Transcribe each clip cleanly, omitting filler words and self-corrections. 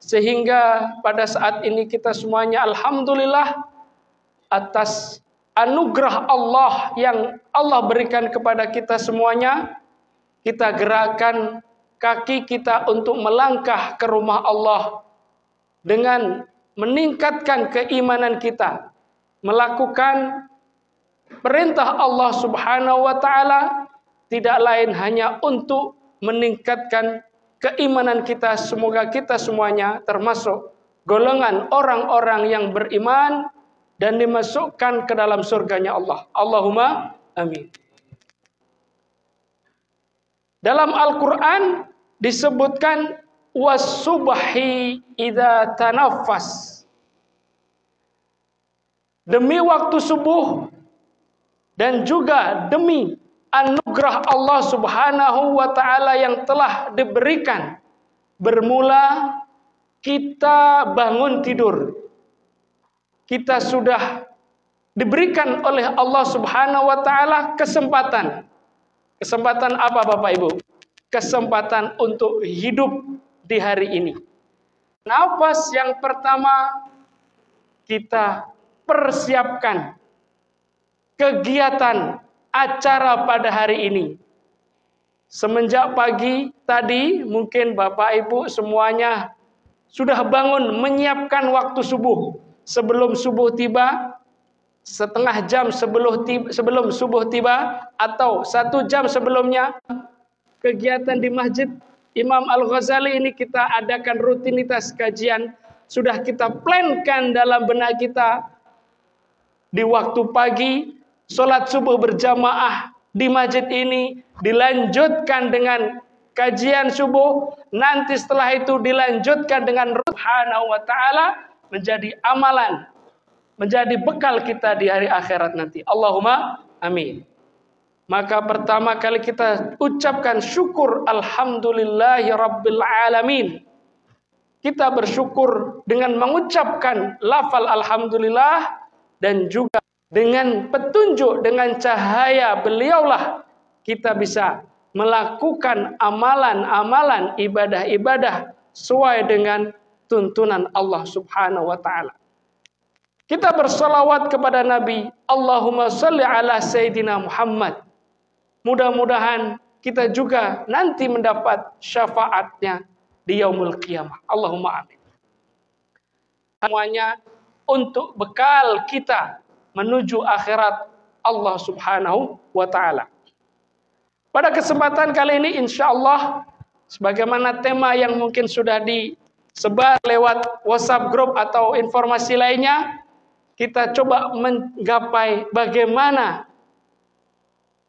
Sehingga pada saat ini kita semuanya alhamdulillah atas anugerah Allah yang Allah berikan kepada kita semuanya, kita gerakan kaki kita untuk melangkah ke rumah Allah dengan meningkatkan keimanan kita, melakukan perintah Allah Subhanahu wa taala, tidak lain hanya untuk meningkatkan keimanan kita. Semoga kita semuanya termasuk golongan orang-orang yang beriman dan dimasukkan ke dalam surganya Allah. Allahumma amin. Dalam Al-Quran disebutkan was-subhi idza tanaffas. Demi waktu subuh dan juga demi anugerah Allah Subhanahu wa taala yang telah diberikan bermula kita bangun tidur. Kita sudah diberikan oleh Allah Subhanahu wa taala kesempatan. Kesempatan apa Bapak Ibu? Kesempatan untuk hidup di hari ini. Nafas yang pertama kita persiapkan kegiatan acara pada hari ini. Semenjak pagi tadi mungkin Bapak Ibu semuanya sudah bangun menyiapkan waktu subuh. Sebelum subuh tiba, setengah jam sebelum subuh tiba, atau 1 jam sebelumnya, kegiatan di Masjid Imam Al-Ghazali ini kita adakan rutinitas kajian. Sudah kita plankan dalam benak kita. Di waktu pagi, sholat subuh berjamaah di masjid ini, dilanjutkan dengan kajian subuh, nanti setelah itu dilanjutkan dengan Subhanahu wa ta'ala, menjadi amalan, menjadi bekal kita di hari akhirat nanti. Allahumma amin. Maka pertama kali kita ucapkan syukur alhamdulillahi rabbil alamin. Kita bersyukur dengan mengucapkan lafal alhamdulillah, dan juga dengan petunjuk, dengan cahaya beliaulah kita bisa melakukan amalan-amalan, ibadah-ibadah sesuai dengan tuntunan Allah Subhanahu wa ta'ala. Kita bersalawat kepada Nabi, Allahumma salli ala Sayyidina Muhammad. Mudah-mudahan kita juga nanti mendapat syafaatnya di yaumul qiyamah. Allahumma amin. Semuanya untuk bekal kita menuju akhirat Allah Subhanahu wa ta'ala. Pada kesempatan kali ini insya Allah, sebagaimana tema yang mungkin sudah disebar lewat WhatsApp group atau informasi lainnya, kita coba menggapai bagaimana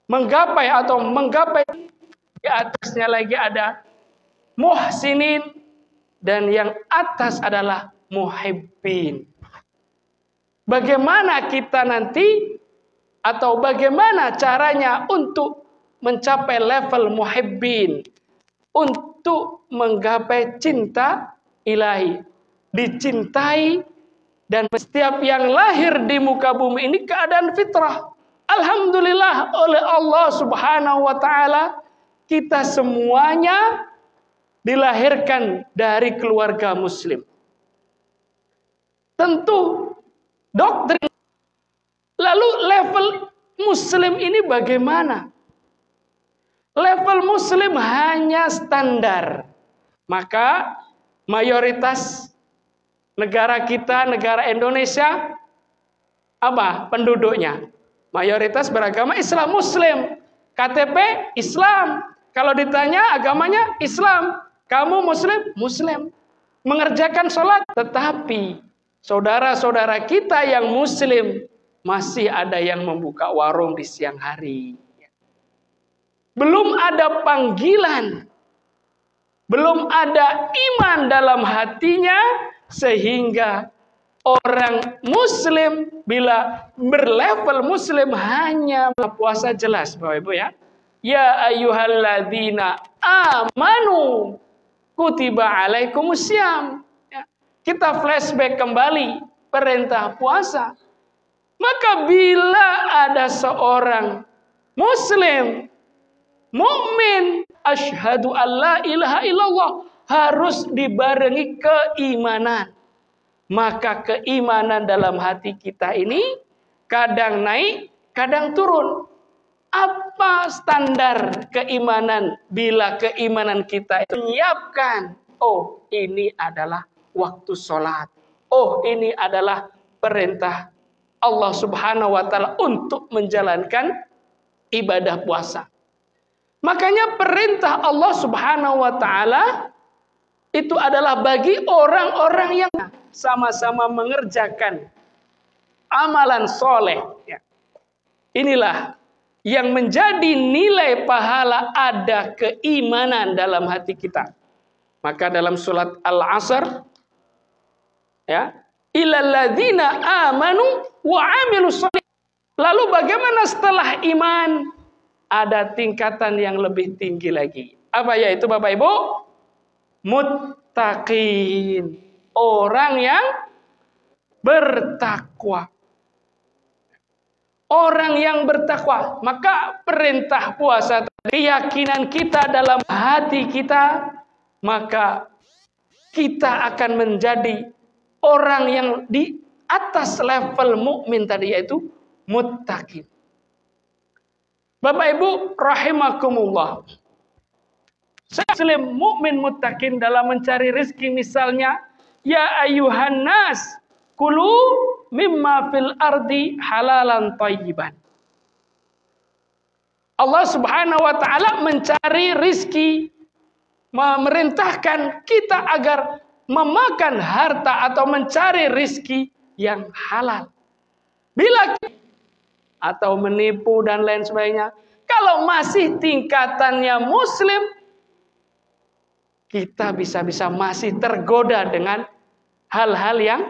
menggapai di atasnya lagi ada muhsinin, dan yang atas adalah muhibbin. Bagaimana kita nanti, atau bagaimana caranya untuk mencapai level muhibbin, untuk menggapai cinta ilahi, dicintai. Dan setiap yang lahir di muka bumi ini keadaan fitrah. Alhamdulillah oleh Allah Subhanahu wa ta'ala, kita semuanya dilahirkan dari keluarga muslim. Tentu doktrin. Lalu level muslim ini bagaimana? Level muslim hanya standar. Maka mayoritas negara kita, negara Indonesia, apa penduduknya? Mayoritas beragama Islam, muslim. KTP Islam. Kalau ditanya agamanya Islam. Kamu muslim? Muslim. Mengerjakan sholat. Tetapi saudara-saudara kita yang muslim masih ada yang membuka warung di siang hari. Belum ada panggilan. Belum ada iman dalam hatinya, sehingga orang muslim bila berlevel muslim hanya puasa, jelas Bapak Ibu ya. Ya ayyuhalladzina amanu kutiba alaikumusiyam. Ya. Kita flashback kembali perintah puasa. Maka bila ada seorang muslim mukmin, asyhadu alla ilaha illallah, harus dibarengi keimanan. Maka keimanan dalam hati kita ini kadang naik, kadang turun. Apa standar keimanan bila keimanan kita itu menyiapkan? Oh, ini adalah waktu sholat. Oh, ini adalah perintah Allah Subhanahu wa ta'ala untuk menjalankan ibadah puasa. Makanya perintah Allah Subhanahu wa ta'ala itu adalah bagi orang-orang yang sama-sama mengerjakan amalan soleh. Inilah yang menjadi nilai pahala ada keimanan dalam hati kita. Maka dalam surat Al-Asr, ya, illal ladzina amanu wa amilus sholih. Lalu bagaimana setelah iman? Ada tingkatan yang lebih tinggi lagi. Apa yaitu Bapak Ibu? Muttaqin. Orang yang bertakwa. Orang yang bertakwa. Maka perintah puasa, keyakinan kita dalam hati kita, maka kita akan menjadi orang yang di atas level mukmin tadi, yaitu muttaqin. Bapak Ibu rahimakumullah. Muslim mukmin muttaqin dalam mencari rezeki, misalnya ya ayuhan nas kulu mimma fil ardi halalan thayyiban. Allah Subhanahu wa taala mencari rizki, memerintahkan kita agar memakan harta atau mencari rizki yang halal. Bila atau menipu dan lain sebagainya, kalau masih tingkatannya muslim, kita bisa-bisa masih tergoda dengan hal-hal yang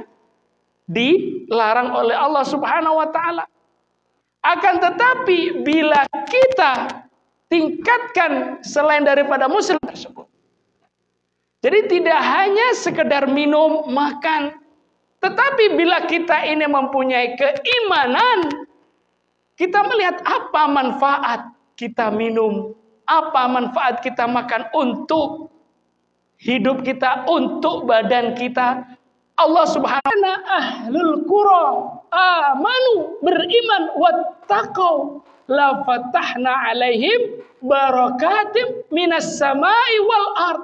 dilarang oleh Allah Subhanahu wa taala. Akan tetapi bila kita tingkatkan selain daripada muslim tersebut, jadi tidak hanya sekedar minum, makan, tetapi bila kita ini mempunyai keimanan, kita melihat apa manfaat kita minum, apa manfaat kita makan untuk hidup kita, untuk badan kita. Allah Subhanahu wa ta'ala ahlul qura amanu, beriman, wattaqau la fatahna alaihim barakatim minas samai wal ard.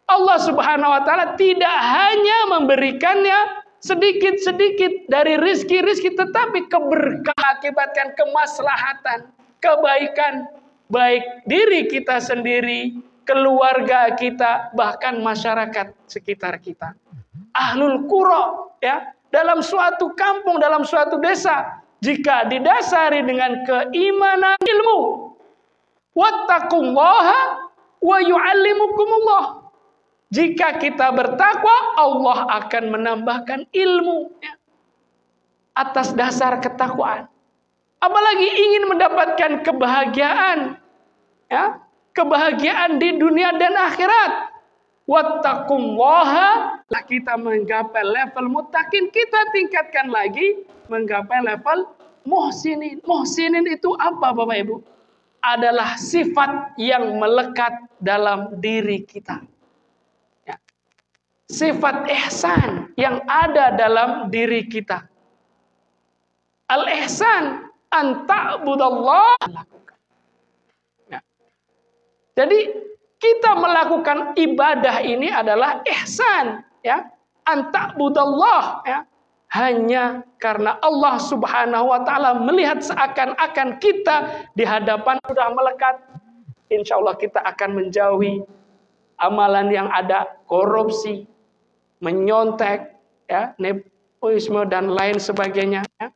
Allah Subhanahu wa ta'ala tidak hanya memberikannya sedikit-sedikit dari rizki-rizki, tetapi keberkahan, akibatkan kemaslahatan, kebaikan, baik diri kita sendiri, keluarga kita, bahkan masyarakat sekitar kita. Ahlul qura, ya, dalam suatu kampung, dalam suatu desa, jika didasari dengan keimanan, ilmu, wattaqullaha wa yu'allimukumullah. Jika kita bertakwa, Allah akan menambahkan ilmu, ya, atas dasar ketakwaan. Apalagi ingin mendapatkan kebahagiaan, ya, kebahagiaan di dunia dan akhirat. Wattaqullaha, kita menggapai level muttaqin, kita tingkatkan lagi menggapai level muhsinin. Muhsinin itu apa Bapak Ibu? Adalah sifat yang melekat dalam diri kita. Sifat ihsan yang ada dalam diri kita. Al-ihsan an ta'budallah. Ya. Jadi kita melakukan ibadah ini adalah ihsan, ya. An ta'budallah, ya. Hanya karena Allah Subhanahu wa taala melihat seakan-akan kita di hadapan sudah melekat. Insya Allah kita akan menjauhi amalan yang ada korupsi, menyontek, ya, nepotisme dan lain sebagainya, ya.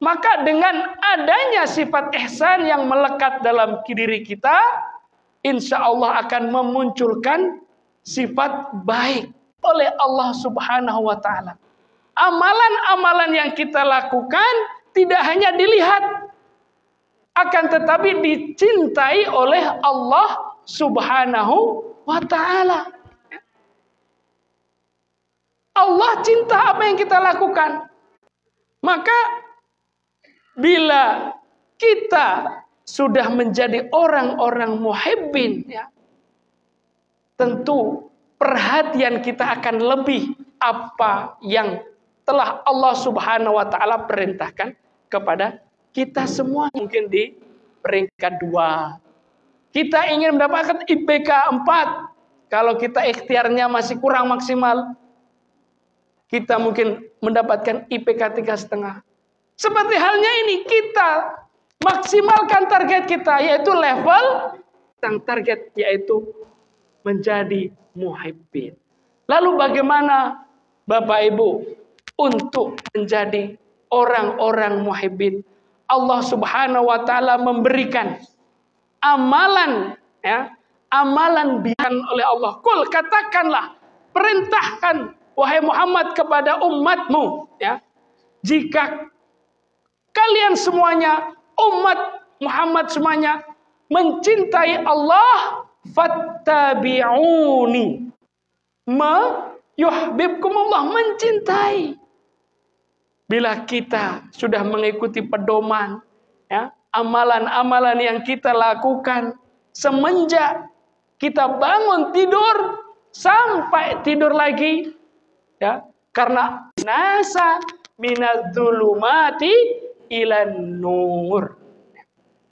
Maka dengan adanya sifat ihsan yang melekat dalam diri kita, insya Allah akan memunculkan sifat baik oleh Allah Subhanahu wa ta'ala. Amalan-amalan yang kita lakukan tidak hanya dilihat, akan tetapi dicintai oleh Allah Subhanahu wa ta'ala. Allah cinta apa yang kita lakukan. Maka bila kita sudah menjadi orang-orang muhibbin, ya, tentu perhatian kita akan lebih apa yang telah Allah Subhanahu wa taala perintahkan kepada kita semua. Mungkin di peringkat 2. Kita ingin mendapatkan IPK 4. Kalau kita ikhtiarnya masih kurang maksimal, kita mungkin mendapatkan IPK 3,5. Seperti halnya ini, kita maksimalkan target kita, yaitu level yang target, yaitu menjadi muhibbin. Lalu bagaimana Bapak Ibu untuk menjadi orang-orang muhibbin? Allah Subhanahu wa taala memberikan amalan, ya, amalan bihan oleh Allah. Qul, katakanlah, perintahkan wahai Muhammad kepada umatmu, ya, jika kalian semuanya, umat Muhammad semuanya mencintai Allah, fattabi'uni yuhibbukumullah, mencintai. Bila kita sudah mengikuti pedoman, ya, amalan-amalan yang kita lakukan semenjak kita bangun tidur sampai tidur lagi, ya, karena nasa minadzulumati ilan nur,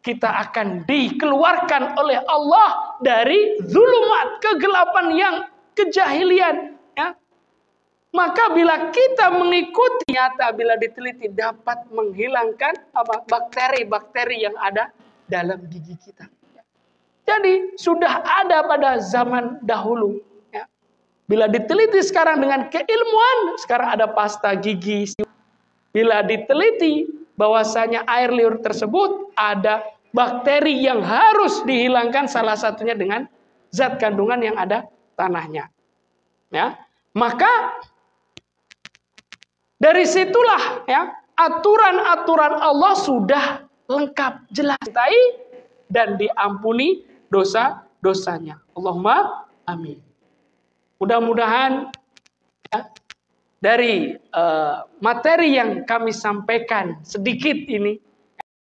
kita akan dikeluarkan oleh Allah dari zulumat, kegelapan yang kejahilian, ya. Maka bila kita mengikuti, nyata bila diteliti dapat menghilangkan bakteri-bakteri yang ada dalam gigi kita. Jadi sudah ada pada zaman dahulu, ya. Bila diteliti sekarang dengan keilmuan, sekarang ada pasta gigi. Bila diteliti bahwasanya air liur tersebut ada bakteri yang harus dihilangkan, salah satunya dengan zat kandungan yang ada tanahnya, ya. Maka dari situlah, ya, aturan-aturan Allah sudah lengkap, jelas, dan diampuni dosa-dosanya. Allahumma amin. Mudah-mudahan, ya, dari materi yang kami sampaikan sedikit ini